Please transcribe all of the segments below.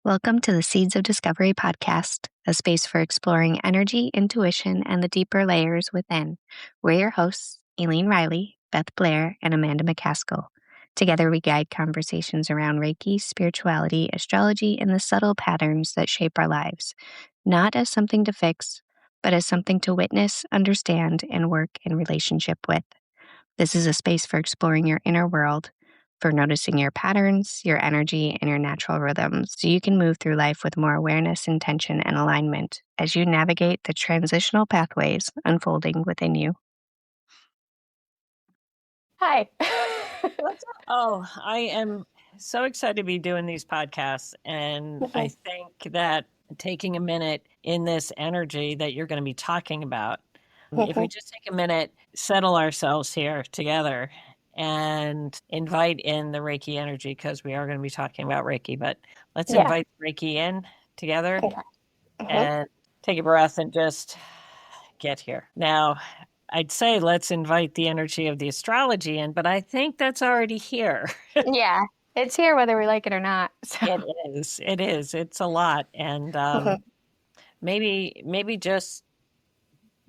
Welcome to the Seeds of Discovery podcast, a space for exploring energy, intuition, and the deeper layers within. We're your hosts, Aileen Riley, Beth Blair, and Amanda McCaskill. Together, we guide conversations around Reiki, spirituality, astrology, and the subtle patterns that shape our lives, not as something to fix, but as something to witness, understand, and work in relationship with. This is a space for exploring your inner world, for noticing your patterns, your energy, and your natural rhythms so you can move through life with more awareness, intention, and alignment as you navigate the transitional pathways unfolding within you. Hi. Oh, I am so excited to be doing these podcasts. And I think that taking a minute in this energy that you're going to be talking about, if we just take a minute, settle ourselves here together and invite in the Reiki energy, because we are going to be talking about Reiki, but let's invite Reiki in together and take a breath and just get here. Now, I'd say let's invite the energy of the astrology in, but I think that's already here. Yeah, it's here whether we like it or not. So. It is. It is. It's a lot. And maybe just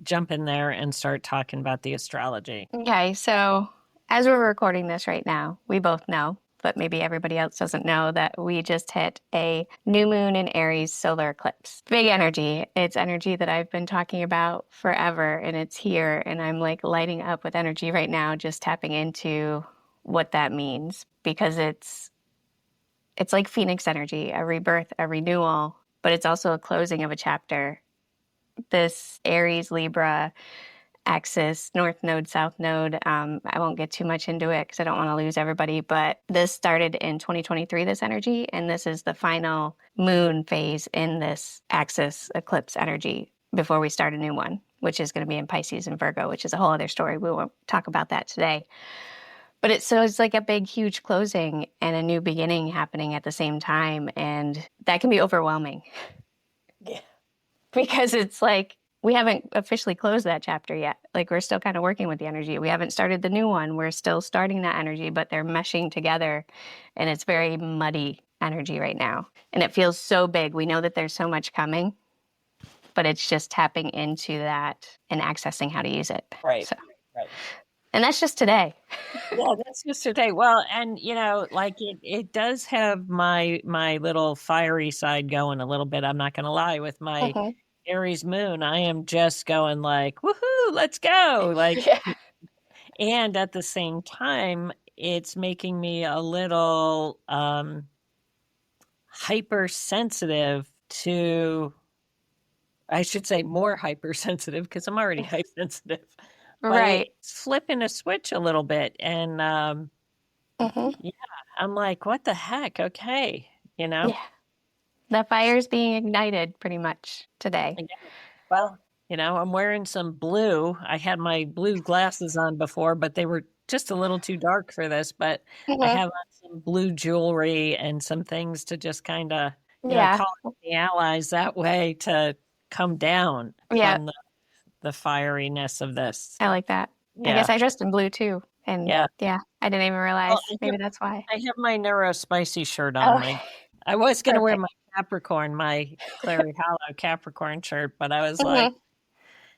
jump in there and start talking about the astrology. Okay, so as we're recording this right now, we both know, but maybe everybody else doesn't know, that we just hit a new moon in Aries solar eclipse. Big energy. It's energy that I've been talking about forever, and it's here, and I'm like lighting up with energy right now, just tapping into what that means, because it's like Phoenix energy, a rebirth, a renewal, but it's also a closing of a chapter. This Aries Libra axis, North Node, South Node. I won't get too much into it because I don't want to lose everybody, but this started in 2023, this energy, and this is the final moon phase in this axis eclipse energy before we start a new one, which is going to be in Pisces and Virgo, which is a whole other story. We won't talk about that today. But it's like a big, huge closing and a new beginning happening at the same time, and that can be overwhelming. Yeah. Because it's like, we haven't officially closed that chapter yet. Like, we're still kind of working with the energy. We haven't started the new one. We're still starting that energy, but they're meshing together, and it's very muddy energy right now. And it feels so big. We know that there's so much coming, but it's just tapping into that and accessing how to use it. Right. So. Right. And that's just today. Yeah, that's just today. Well, and like it does have my little fiery side going a little bit. I'm not going to lie. With my Aries moon, I am just going like, woohoo, let's go. Like, and at the same time, it's making me a little hypersensitive to, I should say more hypersensitive, because I'm already hypersensitive. Right. But it's flipping a switch a little bit. And yeah, I'm like, what the heck? Okay. Yeah. The fire's being ignited pretty much today. Well, I'm wearing some blue. I had my blue glasses on before, but they were just a little too dark for this. But I have on some blue jewelry and some things to just kind of, call the allies that way to come down from the fieriness of this. I like that. Yeah. I guess I dressed in blue too. And I didn't even realize. Maybe that's why. I have my neurospicy shirt on. I was going to wear my Capricorn, my Clary Hollow Capricorn shirt, but I was like,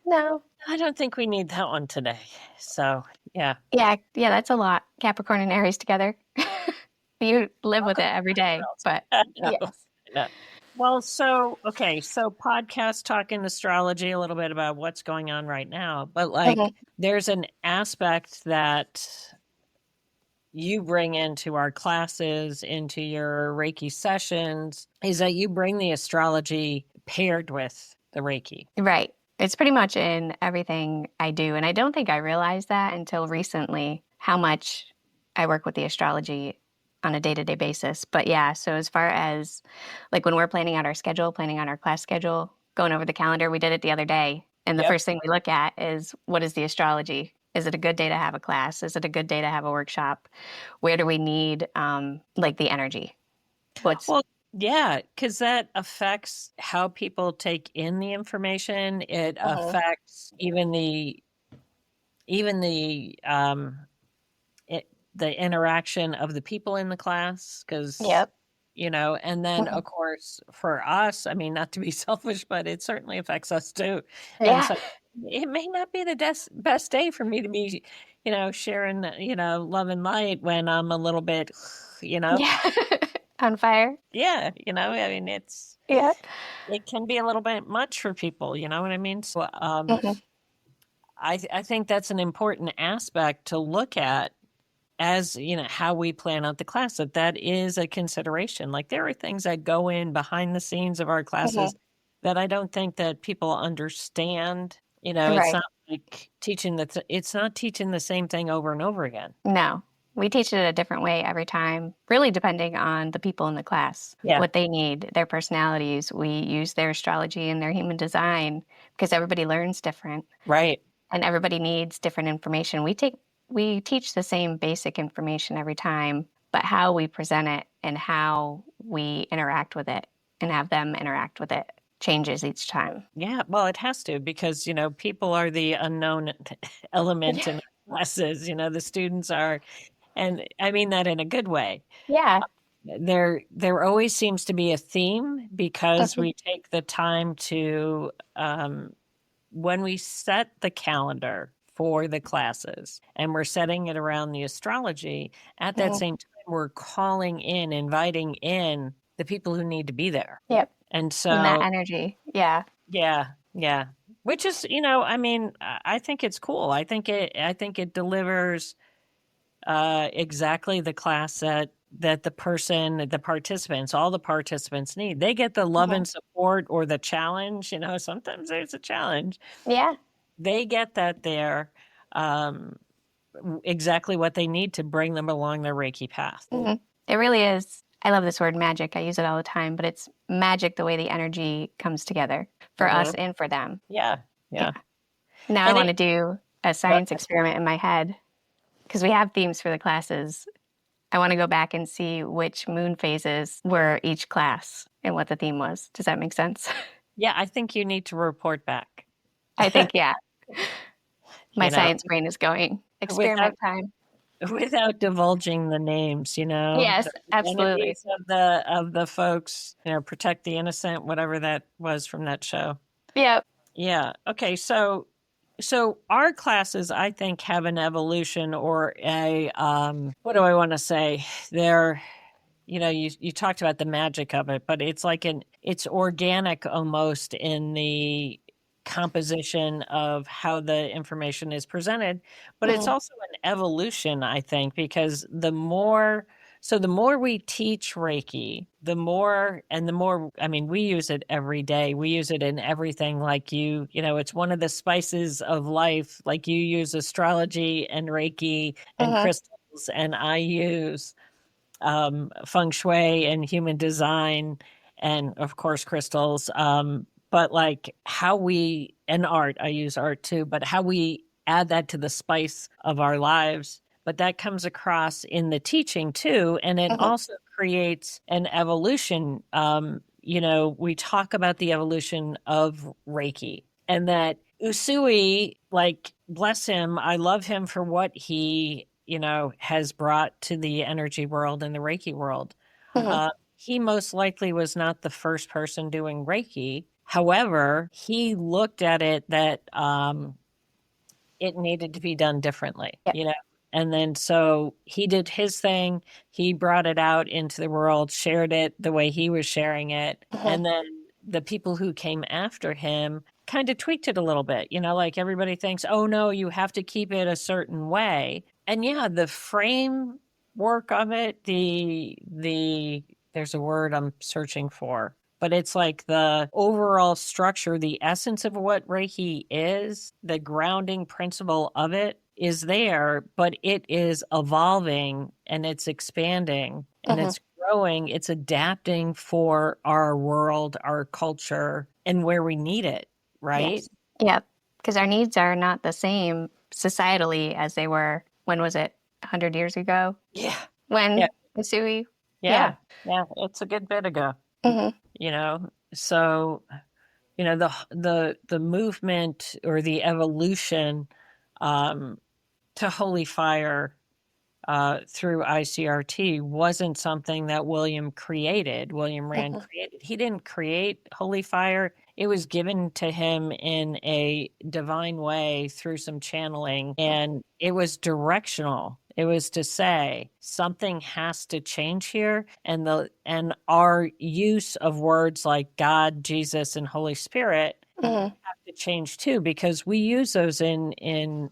no, I don't think we need that one today. So, yeah. Yeah, that's a lot. Capricorn and Aries together. You live with it every day, but yeah. Well, so podcast talking astrology, a little bit about what's going on right now, but there's an aspect that you bring into our classes, into your Reiki sessions, is that you bring the astrology paired with the Reiki. Right. It's pretty much in everything I do. And I don't think I realized that until recently, how much I work with the astrology on a day-to-day basis. But yeah, so as far as like when we're planning out our schedule, planning out our class schedule, going over the calendar, we did it the other day. And the first thing we look at is, what is the astrology? Is it a good day to have a class? Is it a good day to have a workshop? Where do we need like the energy? Yeah, because that affects how people take in the information. It affects even the the interaction of the people in the class. Because and then of course for us, I mean, not to be selfish, but it certainly affects us too. And Yeah. so it may not be the best day for me to be, sharing, love and light when I'm a little bit, Yeah. On fire. yeah, I mean, Yeah. it can be a little bit much for people, you know what I mean? So, Mhm. I think that's an important aspect to look at as how we plan out the class, that is a consideration. Like there are things that go in behind the scenes of our classes that I don't think that people understand. It's Right. not like it's not teaching the same thing over and over again. No, we teach it a different way every time, really depending on the people in the class, Yeah. what they need, their personalities. We use their astrology and their human design because everybody learns different Right. and everybody needs different information. We teach the same basic information every time, but how we present it and how we interact with it and have them interact with it changes each time. Yeah, well, it has to, because people are the unknown element in classes. The students are, and I mean that in a good way. Yeah. There always seems to be a theme because Mhm. we take the time to when we set the calendar for the classes and we're setting it around the astrology, at that Mhm. same time we're inviting in the people who need to be there. Yep. And And that so energy. Yeah. yeah, which is, I mean, I think it's cool. I think it delivers exactly the class that the participants, all the participants need. They get the love Mhm. and support, or the challenge. Sometimes there's a challenge. Yeah. They get that there, um, exactly what they need to bring them along their Reiki path. Mhm. It really is. I love this word magic. I use it all the time, but it's magic the way the energy comes together for us and for them. Yeah, Yeah. yeah. Now I And want to do a but science experiment in my head because we have themes for the classes. I want to go back and see which moon phases were each class and what the theme was. Does that make sense? yeah, I think you need to report back. I think, yeah, my you know, science brain is going without experiment time. without divulging the names, Yes, the absolutely. identities of the folks, protect the innocent, whatever that was from that show. Yep. Yeah. Okay. So our classes, I think, have an evolution, or a what do I want to say? They're you talked about the magic of it, but it's like it's organic almost in the composition of how the information is presented, but it's Mhm. also an evolution, I think, because the more we teach Reiki, the more, I mean, we use it every day. We use it in everything. Like it's one of the spices of life. Like you use astrology and Reiki and Mhm. crystals, and I use feng shui and human design, and of course crystals. But like how we, and art, I use art too, but how we add that to the spice of our lives. But that comes across in the teaching too. And it Mhm. also creates an evolution. We talk about the evolution of Reiki, and that Usui, like, bless him, I love him for what he, has brought to the energy world and the Reiki world. Mhm. He most likely was not the first person doing Reiki. However, he looked at it that it needed to be done differently, Yep. And then so he did his thing. He brought it out into the world, shared it the way he was sharing it. Mhm. And then the people who came after him kind of tweaked it a little bit, like everybody thinks, oh no, you have to keep it a certain way. And yeah, the framework of it, there's a word I'm searching for, but it's like the overall structure, the essence of what Reiki is, the grounding principle of it is there, but it is evolving and it's expanding and Mhm. it's growing, it's adapting for our world, our culture, and where we need it, right? Yes. Yep. Because our needs are not the same societally as they were. When was it? 100 years ago? Yeah. Yeah. When Missouri? Yeah. Yeah. Yeah. It's a good bit ago, Mhm. So the movement or the evolution, to holy fire, through ICRT wasn't something that William Rand Mhm. created. He didn't create holy fire. It was given to him in a divine way through some channeling, and it was directional. It was to say something has to change here, and our use of words like God, Jesus, and Holy Spirit Mhm. have to change too, because we use those in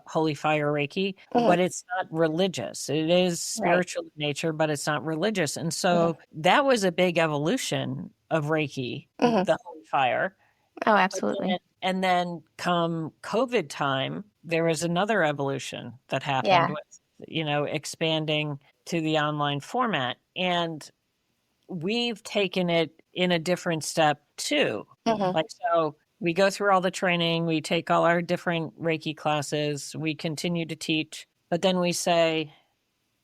holy fire Reiki, Mhm. but it's not religious. It is Right. spiritual in nature, but it's not religious. And so that was a big evolution of Reiki, Mhm. the holy fire. Oh, But absolutely. and then come COVID time, there was another evolution that happened Yeah. with, expanding to the online format. And we've taken it in a different step too. Mhm. Like, so we go through all the training, we take all our different Reiki classes, we continue to teach, but then we say,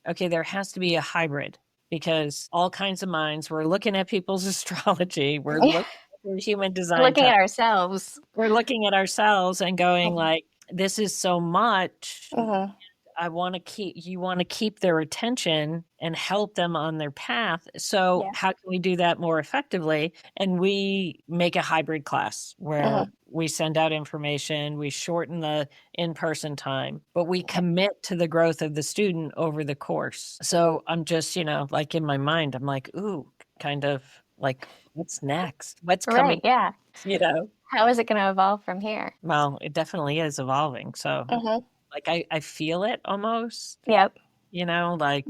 okay, there has to be a hybrid, because all kinds of minds, we're looking at people's astrology, we're looking at their human design Looking chart, at ourselves. we're looking at ourselves and going Mhm. like, this is so much. Mhm. You want to keep their attention and help them on their path. So Yeah. how can we do that more effectively? And we make a hybrid class where Mhm. we send out information, we shorten the in-person time, but we commit to the growth of the student over the course. So I'm just, like in my mind, I'm like, ooh, kind of like, what's next? What's Right. coming? Yeah. You know, How is it going to evolve from here? well, it definitely is evolving. So Mhm. like I feel it almost, Yep. Mhm. like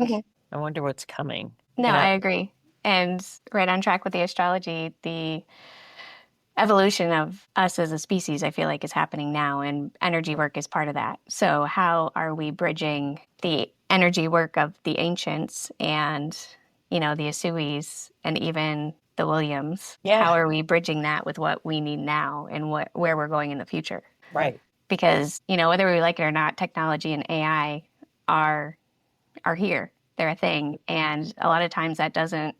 I wonder what's coming. No, I agree. And right on track with the astrology, the evolution of us as a species, I feel like, is happening now, and energy work is part of that. So, how are we bridging the energy work of the ancients and, the Asuis and even the Williams? Yeah, How are we bridging that with what we need now and where we're going in the future? right. Because, whether we like it or not, technology and AI are here. They're a thing, and a lot of times that doesn't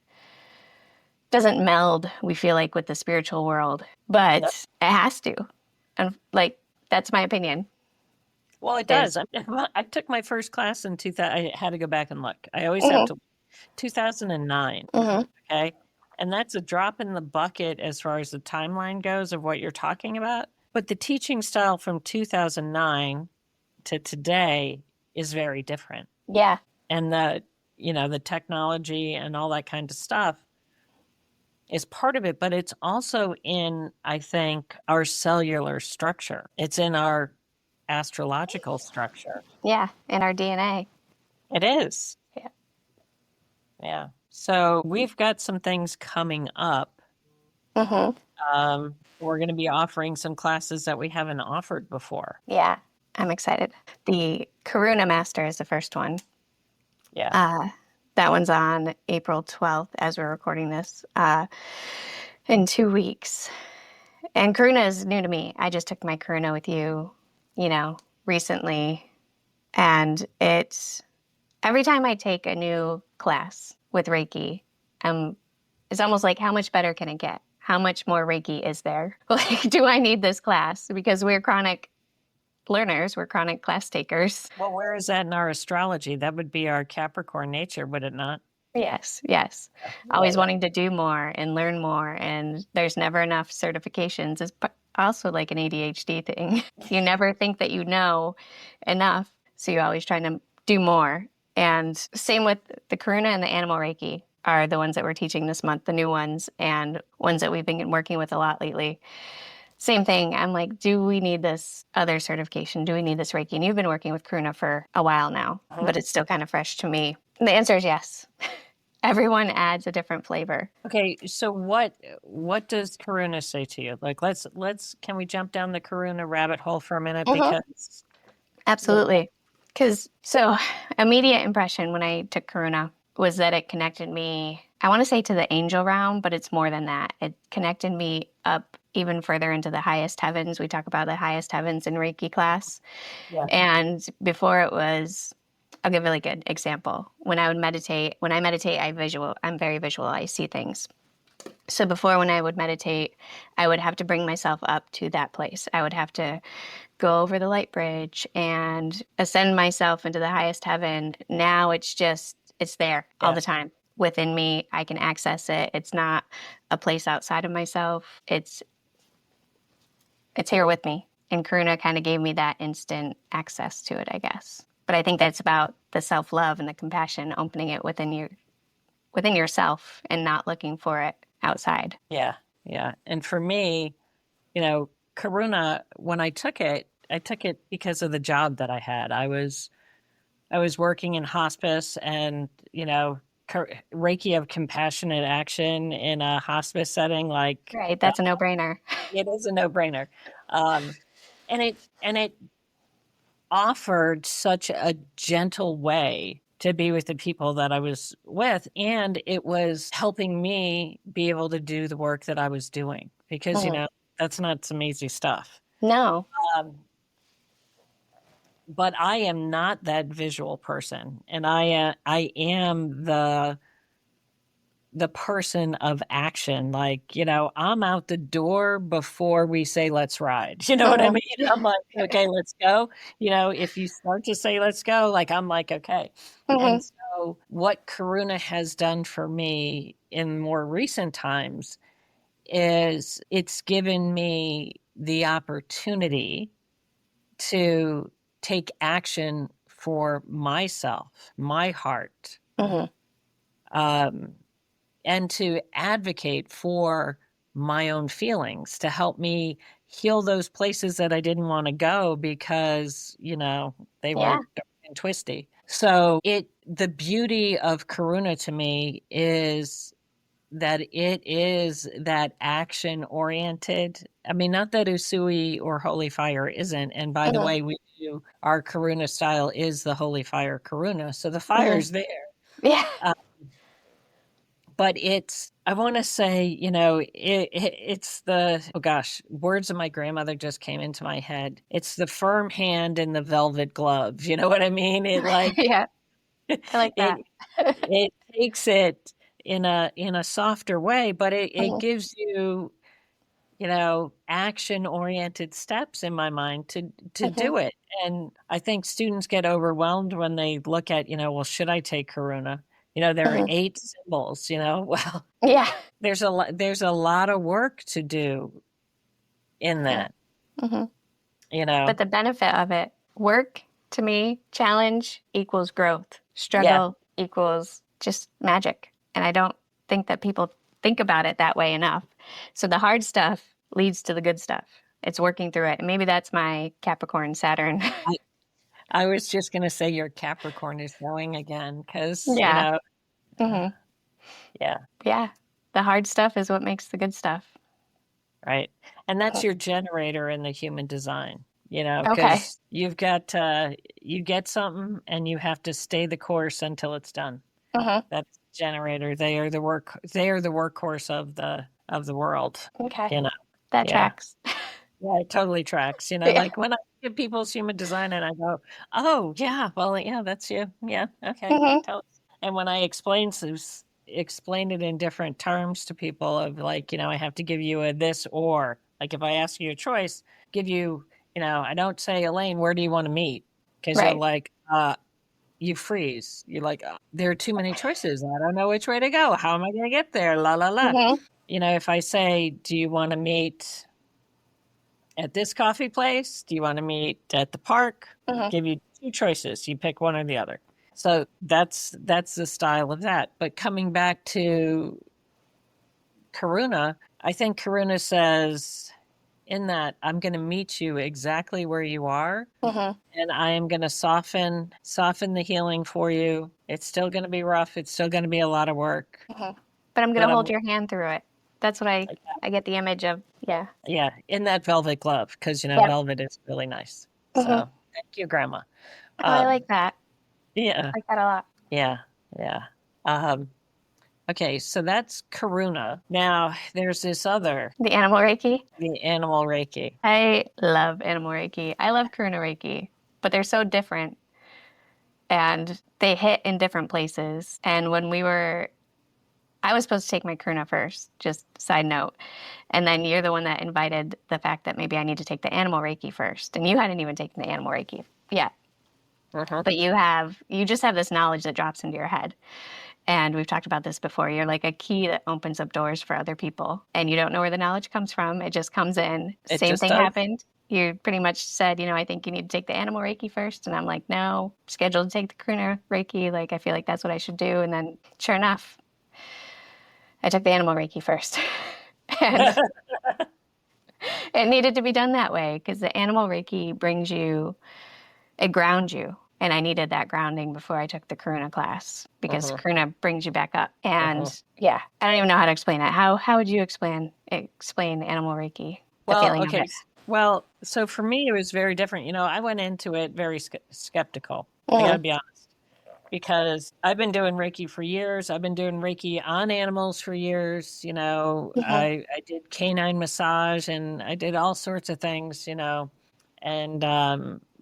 meld, we feel like, with the spiritual world, but No. it has to. And like, that's my opinion. Well, it Is does. I took my first class in 2000. I had to go back and look. I always have Mhm. to. 2009. Mhm. Okay. And that's a drop in the bucket as far as the timeline goes of what you're talking about. But the teaching style from 2009 to today is very different. Yeah. And the technology and all that kind of stuff is part of it, but it's also in, I think, our cellular structure. It's in our astrological structure. Yeah. In our DNA. It is. Yeah. Yeah. So we've got some things coming up. Mhm. We're going to be offering some classes that we haven't offered before. Yeah. I'm excited. The Karuna Master is the first one. Yeah. That one's on April 12th as we're recording this, in 2 weeks. And Karuna is new to me. I just took my Karuna with you, recently. And it's every time I take a new class with Reiki, it's almost like, how much better can it get? How much more Reiki is there? Like, do I need this class? Because we're chronic learners, we're chronic class takers. Well, where is that in our astrology? That would be our Capricorn nature, would it not? Yes, yes. Yeah, Always yeah. wanting to do more and learn more, and there's never enough certifications. It's also like an ADHD thing. You never think that you know enough, so you're always trying to do more. And same with the Karuna and the Animal Reiki are the ones that we're teaching this month, the new ones, and ones that we've been working with a lot lately. Same thing. I'm like, do we need this other certification? Do we need this Reiki? And you've been working with Karuna for a while now, but it's still kind of fresh to me. And the answer is yes. Everyone adds a different flavor. Okay, so what does Karuna say to you? Like, let's can we jump down the Karuna rabbit hole for a minute? Because Absolutely. Because, so, immediate impression when I took Karuna was that it connected me, I want to say, to the angel realm, but it's more than that. It connected me up even further into the highest heavens. We talk about the highest heavens in Reiki class. yeah. And before it was, I'll give a really good example. When I meditate, I'm very visual, I see things. So before, when I would meditate, I would have to bring myself up to that place. I would have to go over the light bridge and ascend myself into the highest heaven. Now it's there all the time within me. I can access it. It's not a place outside of myself. It's here with me. And Karuna kind of gave me that instant access to it, I guess. But I think that's about the self-love and the compassion, opening it within yourself and not looking for it outside. Yeah. Yeah. And for me, Karuna, when I took it because of the job that I had. I was working in hospice, and, Reiki of compassionate action in a hospice setting, like, Right. That's a no-brainer. it is a no-brainer. And it offered such a gentle way to be with the people that I was with, and it was helping me be able to do the work that I was doing, because that's not some easy stuff. No. But I am not that visual person, and I am the person of action. Like, I'm out the door before we say let's ride. You know what I mean? I'm like, okay, let's go. If you start to say let's go, like, I'm like, okay. And so what Karuna has done for me in more recent times is it's given me the opportunity to take action for myself, my heart, and to advocate for my own feelings, to help me heal those places that I didn't want to go because, they were dark and twisty. So the beauty of Karuna to me is that it is that action oriented. I mean, not that Usui or Holy Fire isn't. And by the way, our Karuna style is the Holy Fire Karuna. So the fire's there. Yeah. But I want to say, it's oh gosh, words of my grandmother just came into my head. It's the firm hand and the velvet glove. You know what I mean? It Yeah. I like that. it takes it in a softer way, but it gives you, action oriented steps in my mind to do it. And I think students get overwhelmed when they look at, well, should I take Karuna? There are 8 symbols, well, Yeah. there's a lot of work to do in that, But the benefit of it, work to me, challenge equals growth, struggle equals just magic. And I don't think that people think about it that way enough. So the hard stuff leads to the good stuff. It's working through it. And maybe that's my Capricorn Saturn. I was just going to say your Capricorn is going again because, Yeah. Yeah. The hard stuff is what makes the good stuff. Right. And that's your generator in the human design, Okay. because you've got, you get something and you have to stay the course until it's done. That's generator. They are the workhorse of the world. Okay. That tracks. Yeah, it totally tracks. Like when I give people's human design and I go, oh yeah, well, yeah, that's you. Yeah. Okay. And when I explain it in different terms to people of like, I have to give you a this, or like, if I ask you a choice, give you, I don't say, Elaine, where do you want to meet? Because you're like, you freeze. You're like, there are too many choices. I don't know which way to go. How am I going to get there? La, la, la. If I say, do you want to meet at this coffee place? Do you want to meet at the park? Give you 2 choices. You pick one or the other. So that's the style of that. But coming back to Karuna, I think Karuna says in that I'm going to meet you exactly where you are, and I am going to soften the healing for you. It's still going to be rough. It's still going to be a lot of work. But I'm going to hold your hand through it. That's what I get the image of. Yeah. Yeah, in that velvet glove, because velvet is really nice. So thank you, Grandma. I like that. Yeah. I like that a lot. Yeah. Okay, so that's Karuna. Now there's this other, The Animal Reiki. the Animal Reiki. I love Animal Reiki. I love Karuna Reiki, but they're so different and they hit in different places. And when we were I was supposed to take my Karuna first, just side note. And then you're the one that invited the fact that maybe I need to take the Animal Reiki first. And you hadn't even taken the Animal Reiki yet. But you just have this knowledge that drops into your head. And we've talked about this before. You're like a key that opens up doors for other people. And you don't know where the knowledge comes from. It just comes in. Same thing happened. You pretty much said, I think you need to take the Animal Reiki first. And I'm like, no, scheduled to take the Karuna Reiki. Like, I feel like that's what I should do. And then sure enough, I took the Animal Reiki first. And it needed to be done that way because the Animal Reiki it grounds you. And I needed that grounding before I took the Karuna class because Karuna brings you back up. And I don't even know how to explain it. How would you explain Animal Reiki? Well, okay. Well, so for me, it was very different. I went into it very skeptical. I got to be honest, because I've been doing Reiki for years. I've been doing Reiki on animals for years. I did canine massage and I did all sorts of things, and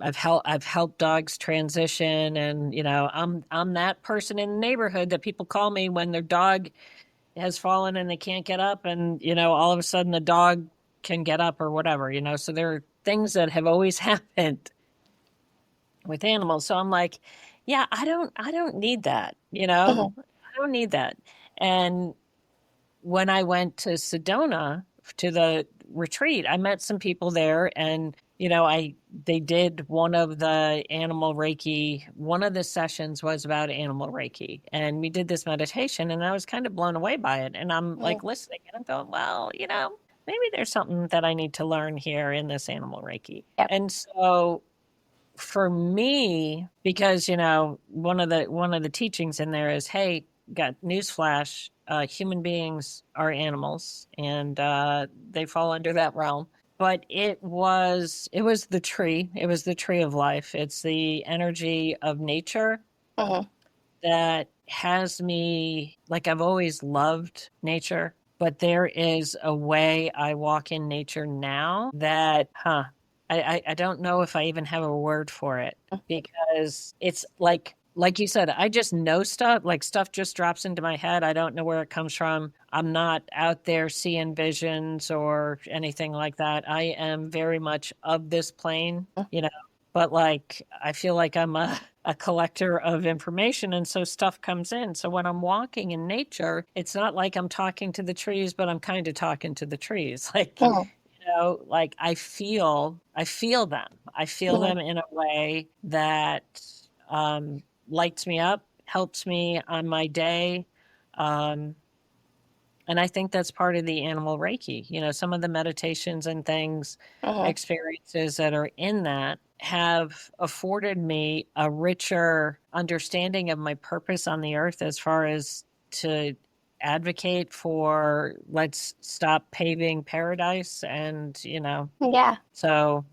I've helped dogs transition, and I'm that person in the neighborhood that people call me when their dog has fallen and they can't get up, and all of a sudden the dog can get up or whatever. So there are things that have always happened with animals. So I'm like, yeah, I don't need that. I don't need that. And when I went to Sedona to the retreat, I met some people there, and they did one of the Animal Reiki. One of the sessions was about Animal Reiki, and we did this meditation, and I was kind of blown away by it. And I'm like listening, and I'm going, well, maybe there's something that I need to learn here in this Animal Reiki. Yep. And so for me, because one of the teachings in there is, hey, got newsflash, human beings are animals, and they fall under that realm. But it was the tree. It was the tree of life. It's the energy of nature that has me, like, I've always loved nature, but there is a way I walk in nature now that, I don't know if I even have a word for it, because it's like you said, I just know stuff, like stuff just drops into my head. I don't know where it comes from. I'm not out there seeing visions or anything like that. I am very much of this plane, but like, I feel like I'm a collector of information. And so stuff comes in. So when I'm walking in nature, it's not like I'm talking to the trees, but I'm kind of talking to the trees. Like, like I feel them. I feel them in a way that lights me up, helps me on my day. And I think that's part of the Animal Reiki. Some of the meditations and things, experiences that are in that have afforded me a richer understanding of my purpose on the earth, as far as to advocate for, let's stop paving paradise, and so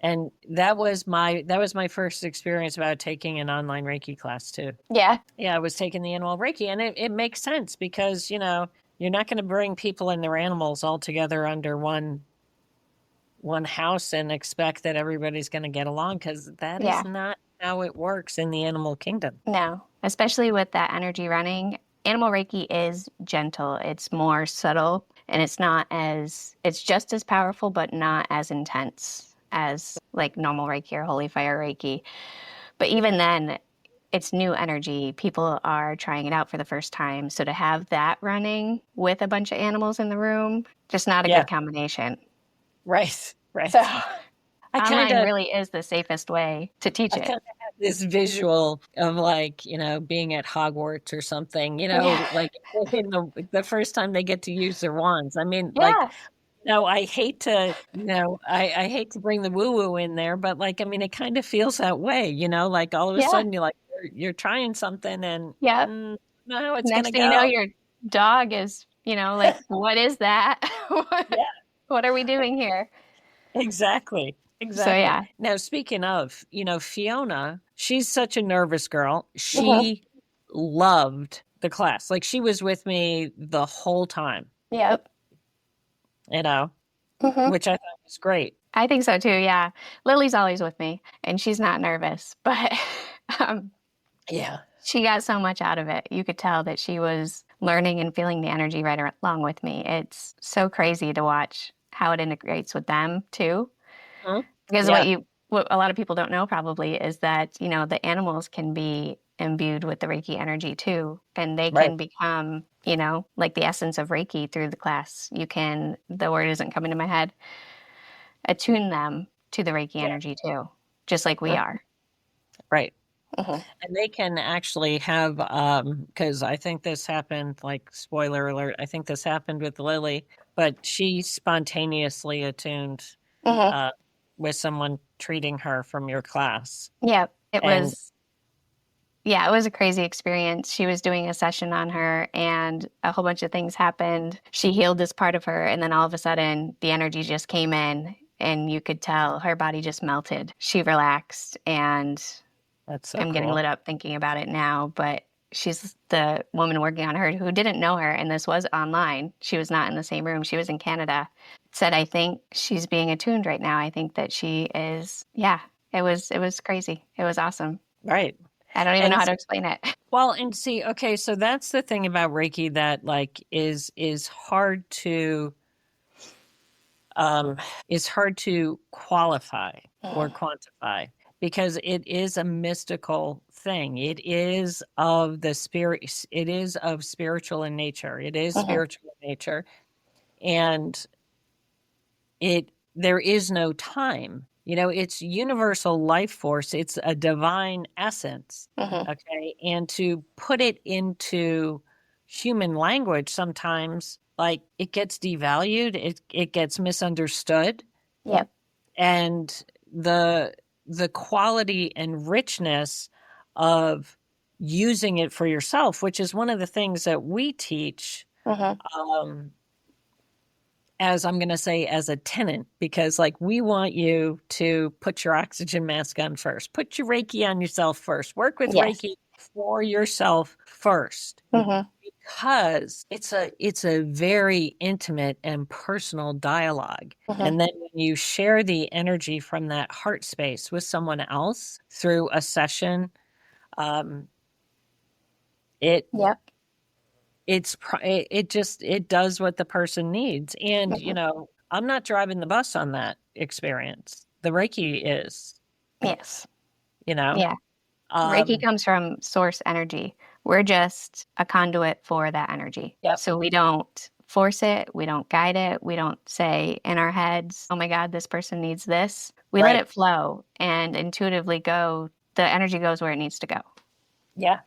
and that was my first experience about taking an online Reiki class too. I was taking the Animal Reiki, and it makes sense, because you're not going to bring people and their animals all together under one house and expect that everybody's going to get along, because that is not how it works in the animal kingdom. No, especially with that energy running. Animal Reiki is gentle. It's more subtle, and it's just as powerful, but not as intense as like normal Reiki or Holy Fire Reiki. But even then, it's new energy. People are trying it out for the first time. So to have that running with a bunch of animals in the room, just not a good combination. Right. So online really is the safest way to teach it. I kind of have this visual of, like, being at Hogwarts or something, like in the first time they get to use their wands. I mean, I hate to, I hate to bring the woo-woo in there, but like, I mean, it kind of feels that way, like all of a sudden you're trying something, and no, it's next thing you know, your dog is, like, what is that? What are we doing here? Exactly. So, now, speaking of, Fiona, she's such a nervous girl. She loved the class. Like, she was with me the whole time. Yep. Which I thought was great. I think so too. Yeah. Lily's always with me, and she's not nervous, but She got so much out of it. You could tell that she was learning and feeling the energy right along with me. It's so crazy to watch how it integrates with them too. Hmm? Because Yeah, what a lot of people don't know probably is that, the animals can be imbued with the Reiki energy too, and they right. can become, like the essence of Reiki through the class. You can, the word isn't coming to my head, attune them to the Reiki Yeah. energy too, just like we Mhm. are. Right. Hmm. And they can actually have, because I think this happened, like, spoiler alert, I think this happened with Lily, but she spontaneously attuned Hmm. uh, with someone treating her from your class. Yeah, And it was a crazy experience. She was doing a session on her and a whole bunch of things happened. She healed this part of her, and then all of a sudden the energy just came in and you could tell her body just melted. She relaxed, and that's so I'm getting cool. lit up thinking about it now, but she's the woman working on her who didn't know her, and this was online. She was not in the same room. She was in Canada. Said, I think she's being attuned right now. I think that she is, yeah. It was crazy. It was awesome. Right. I don't even know And how to explain it. well, and see, okay, so that's the thing about Reiki that, like, is hard to um is hard to qualify or quantify, because it is a mystical thing. It is of the spirit, it is of spiritual in nature. It is Mhm, spiritual in nature. And there is no time. It's universal life force. It's a divine essence. mhm, Okay. And to put it into human language, sometimes, like, it gets devalued, it gets misunderstood. yep, And the quality and richness of using it for yourself, which is one of the things that we teach, mhm, um, as I'm going to say, as a tenant, because, like, we want you to put your oxygen mask on first, put your Reiki on yourself first, work with yes, Reiki for yourself first, mhm, because it's a very intimate and personal dialogue. mhm, And then when you share the energy from that heart space with someone else through a session, um, it yep, it does what the person needs. And mhm, I'm not driving the bus on that experience. The Reiki is, yes, you know yeah. Reiki um comes from source energy. We're just a conduit for that energy. yep. So we don't force it, we don't guide it, we don't say in our heads, oh my God, this person needs this. We let Right. it flow and intuitively go, the energy goes where it needs to go. Yeah.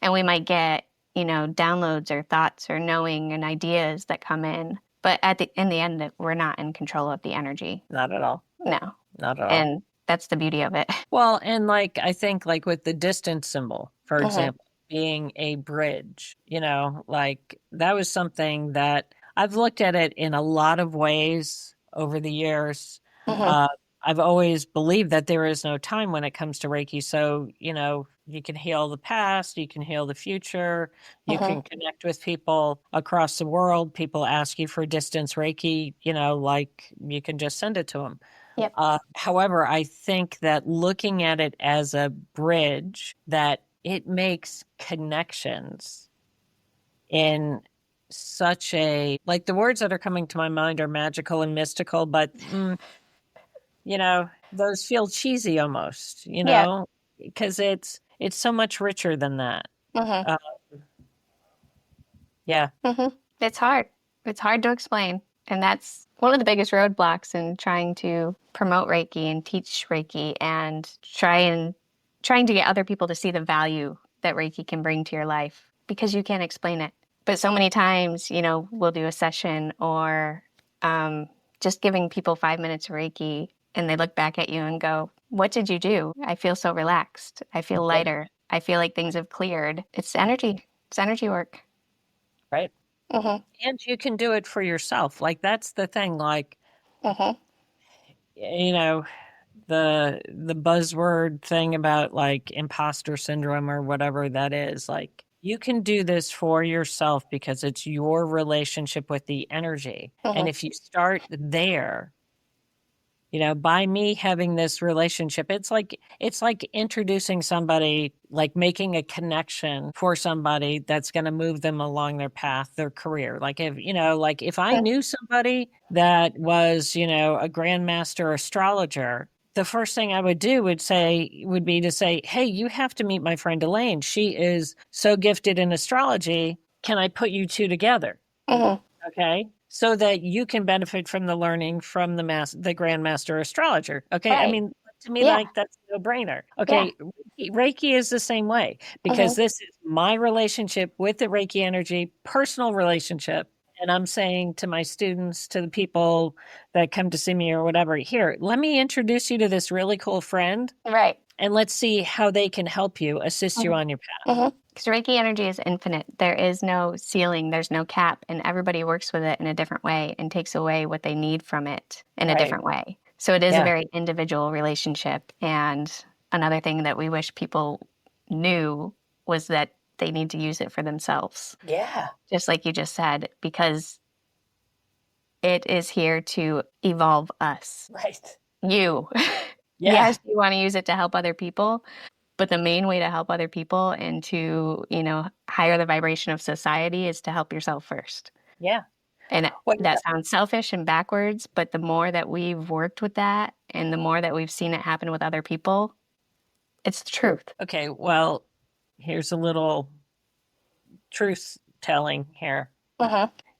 And we might get, downloads or thoughts or knowing and ideas that come in. But in the end, we're not in control of the energy. Not at all. No. Not at all. And that's the beauty of it. Well, and, like, I think, like, with the distance symbol, for Mhm, example, being a bridge, like, that was something that I've looked at it in a lot of ways over the years. mhm, Uh, I've always believed that there is no time when it comes to Reiki. So, you can heal the past, you can heal the future, you mhm. can connect with people across the world. People ask you for distance Reiki, like, you can just send it to them. Yep. However, I think that looking at it as a bridge, that it makes connections in such a, like, the words that are coming to my mind are magical and mystical, but those feel cheesy almost, Yeah. because it's so much richer than that. Mhm. Uh, yeah. It's hard. It's hard to explain. And that's one of the biggest roadblocks in trying to promote Reiki and teach Reiki and trying to get other people to see the value that Reiki can bring to your life because you can't explain it. But so many times, we'll do a session or just giving people 5 minutes of Reiki and they look back at you and go, what did you do? I feel so relaxed. I feel Yeah. lighter. I feel like things have cleared. It's energy. It's energy work. Right. Mhm. And you can do it for yourself. Like, that's the thing. Like, Mhm. you know, the buzzword thing about, like, imposter syndrome or whatever that is, like, you can do this for yourself because it's your relationship with the energy. And Mhm. if you start there, by me having this relationship, it's like introducing somebody, like making a connection for somebody that's going to move them along their path, their career. Like if I knew somebody that was, a grandmaster astrologer, the first thing I would do would be to say, hey, you have to meet my friend Elaine. She is so gifted in astrology. Can I put you two together? Okay. So that you can benefit from the learning from the grandmaster astrologer. Okay. Right. I mean, to me, Yeah. like, that's a no-brainer. Okay. Reiki is the same way, because this is my relationship with the Reiki energy, personal relationship. And I'm saying to my students, to the people that come to see me or whatever, here, let me introduce you to this really cool friend. Right. And let's see how they can help you, assist you on your path. Because Reiki energy is infinite. There is no ceiling, there's no cap, and everybody works with it in a different way and takes away what they need from it in a different way. So it is a very individual relationship. And another thing that we wish people knew was that they need to use it for themselves. Yeah. Just like you just said, because it is here to evolve us. Right. You. Yeah. Yes, you want to use it to help other people. But the main way to help other people and to, higher the vibration of society is to help yourself first. Yeah. And that sounds selfish and backwards, but the more that we've worked with that and the more that we've seen it happen with other people, it's the truth. Okay, well, here's a little truth telling here.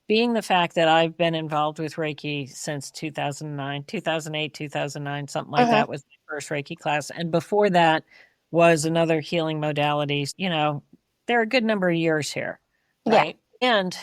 Being the fact that I've been involved with Reiki since 2009, 2008, 2009, something like that was my first Reiki class. And before that was another healing modalities. There are a good number of years here, right? Yeah. And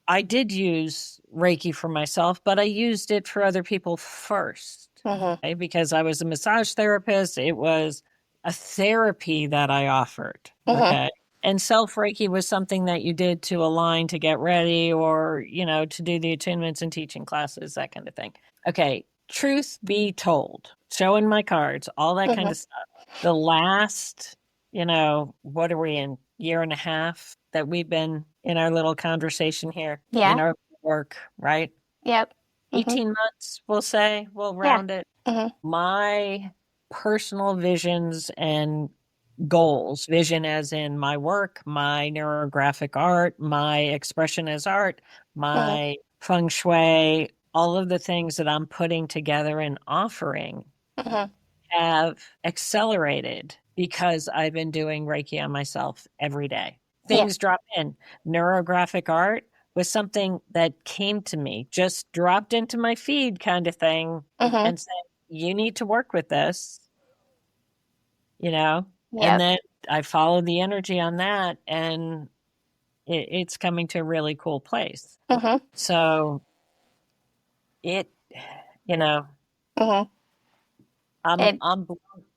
I did use Reiki for myself, but I used it for other people first, okay? Because I was a massage therapist. It was a therapy that I offered, okay? And self Reiki was something that you did to align, to get ready, or, to do the attunements and teaching classes, that kind of thing. Okay, truth be told, showing my cards, all that kind of stuff. The last, what are we in, year and a half that we've been in our little conversation here, in our work, right? Yep. 18 months, we'll say, we'll round it. My personal visions and goals, vision as in my work, my neurographic art, my expression as art, my feng shui, all of the things that I'm putting together and offering have accelerated because I've been doing Reiki on myself every day. Things drop in. Neurographic art was something that came to me, just dropped into my feed kind of thing, and said, you need to work with this, and then I followed the energy on that, and it's coming to a really cool place. So I'm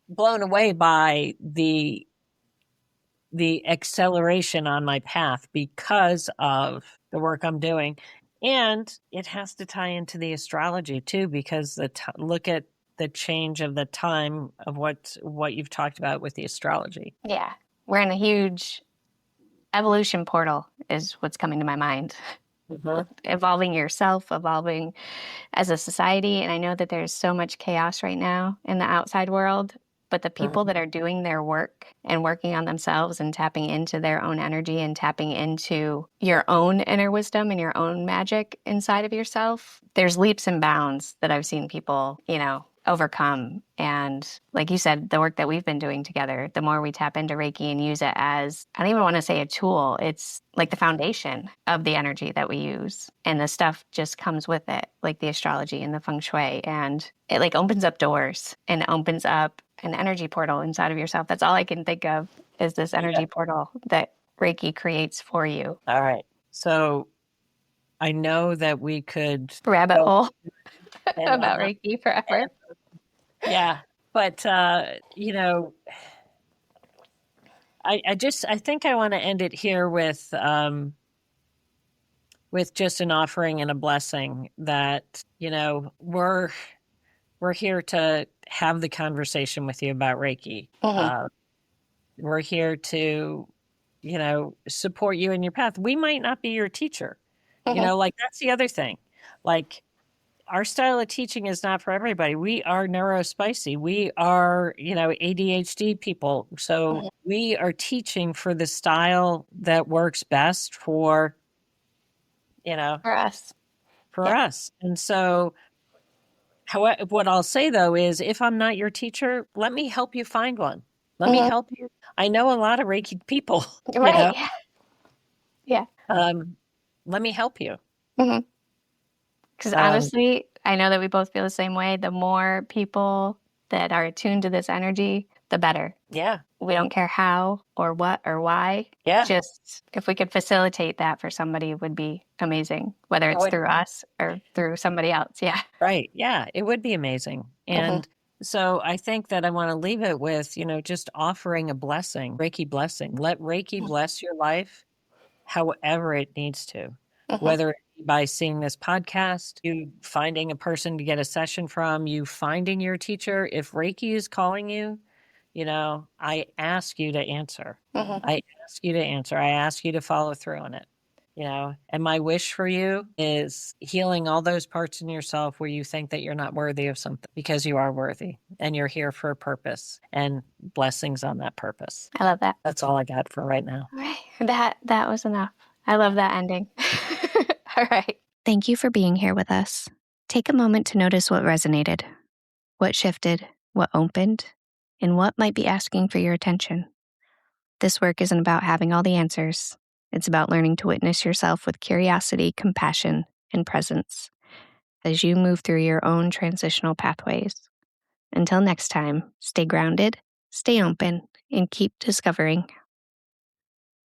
blown away by the acceleration on my path because of the work I'm doing. And it has to tie into the astrology too, because look at the change of the time of what you've talked about with the astrology. Yeah. We're in a huge evolution portal is what's coming to my mind. Evolving yourself, evolving as a society. And I know that there's so much chaos right now in the outside world, but the people that are doing their work and working on themselves and tapping into their own energy and tapping into your own inner wisdom and your own magic inside of yourself, there's leaps and bounds that I've seen people, overcome. And like you said, the work that we've been doing together, the more we tap into Reiki and use it as, I don't even want to say a tool, it's like the foundation of the energy that we use. And the stuff just comes with it, like the astrology and the feng shui. And it like opens up doors and opens up an energy portal inside of yourself. That's all I can think of is this energy portal that Reiki creates for you. All right. So I know that we could rabbit hole about Reiki forever. Yeah. But, I think I want to end it here with just an offering and a blessing that, we're here to have the conversation with you about Reiki. We're here to, support you in your path. We might not be your teacher. Like, that's the other thing. Like, our style of teaching is not for everybody. We are neurospicy. We are, ADHD people. So we are teaching for the style that works best for, For us. for us. And so what I'll say though is if I'm not your teacher, let me help you find one. Let me help you. I know a lot of Reiki people, Right. Yeah. let me help you. Because honestly, I know that we both feel the same way. The more people that are attuned to this energy, the better. Yeah. We don't care how or what or why. Yeah. Just if we could facilitate that for somebody, it would be amazing, whether it's through us or through somebody else. Yeah. Right. Yeah. It would be amazing. And so I think that I want to leave it with, just offering a blessing, Reiki blessing. Let Reiki bless your life however it needs to, whether it be by seeing this podcast, you finding a person to get a session from, you finding your teacher. If Reiki is calling you, I ask you to answer. I ask you to answer. I ask you to follow through on it. And my wish for you is healing all those parts in yourself where you think that you're not worthy of something, because you are worthy and you're here for a purpose, and blessings on that purpose. I love that. That's all I got for right now. Right. That was enough. I love that ending. All right. Thank you for being here with us. Take a moment to notice what resonated, what shifted, what opened, and what might be asking for your attention. This work isn't about having all the answers. It's about learning to witness yourself with curiosity, compassion, and presence as you move through your own transitional pathways. Until next time, stay grounded, stay open, and keep discovering